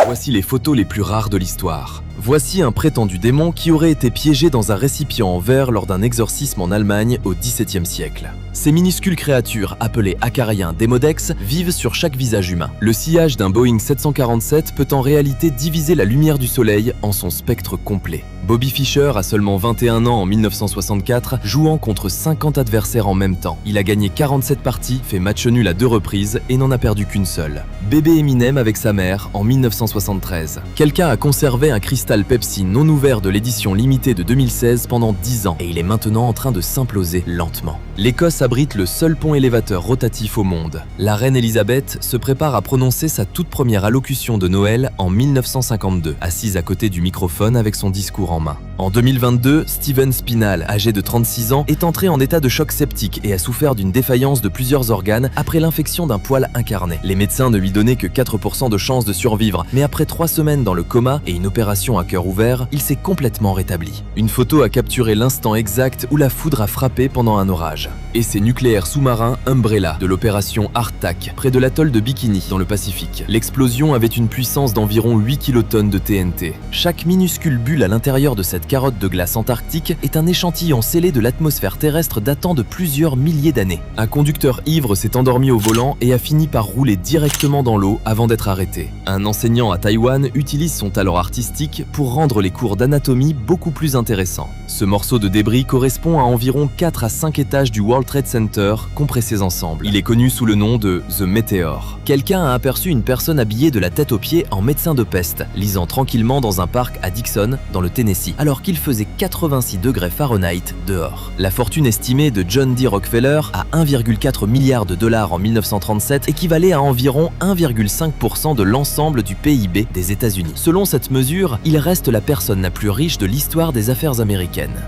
Voici les photos les plus rares de l'histoire. Voici un prétendu démon qui aurait été piégé dans un récipient en verre lors d'un exorcisme en Allemagne au XVIIe siècle. Ces minuscules créatures, appelées acariens démodex, vivent sur chaque visage humain. Le sillage d'un Boeing 747 peut en réalité diviser la lumière du soleil en son spectre complet. Bobby Fischer a seulement 21 ans en 1964, jouant contre 50 adversaires en même temps. Il a gagné 47 parties, fait match nul à 2 reprises et n'en a perdu qu'une seule. Bébé Eminem avec sa mère en 1973. Quelqu'un a conservé un cristal Pepsi non ouvert de l'édition limitée de 2016 pendant 10 ans et il est maintenant en train de s'imploser lentement. L'Écosse abrite le seul pont élévateur rotatif au monde. La reine Elisabeth se prépare à prononcer sa toute première allocution de Noël en 1952, assise à côté du microphone avec son discours en main. En 2022, Steven Spinal, âgé de 36 ans, est entré en état de choc septique et a souffert d'une défaillance de plusieurs organes après l'infection d'un poil incarné. Les médecins ne lui donnaient que 4% de chance de survivre, mais après 3 semaines dans le coma et une opération à cœur ouvert, il s'est complètement rétabli. Une photo a capturé l'instant exact où la foudre a frappé pendant un orage. Essai nucléaire sous-marin Umbrella de l'opération Arctac, près de l'atoll de Bikini, dans le Pacifique. L'explosion avait une puissance d'environ 8 kilotonnes de TNT. Chaque minuscule bulle à l'intérieur de cette carotte de glace antarctique est un échantillon scellé de l'atmosphère terrestre datant de plusieurs milliers d'années. Un conducteur ivre s'est endormi au volant et a fini par rouler directement dans l'eau avant d'être arrêté. Un enseignant à Taïwan utilise son talent artistique pour rendre les cours d'anatomie beaucoup plus intéressants. Ce morceau de débris correspond à environ 4 à 5 étages du World Trade Center compressés ensemble. Il est connu sous le nom de The Meteor. Quelqu'un a aperçu une personne habillée de la tête aux pieds en médecin de peste, lisant tranquillement dans un parc à Dixon, dans le Tennessee, alors qu'il faisait 86 degrés Fahrenheit dehors. La fortune estimée de John D. Rockefeller à 1,4 milliard de dollars en 1937 équivalait à environ 1,5% de l'ensemble du PIB des États-Unis. Selon cette mesure, il reste la personne la plus riche de l'histoire des affaires américaines.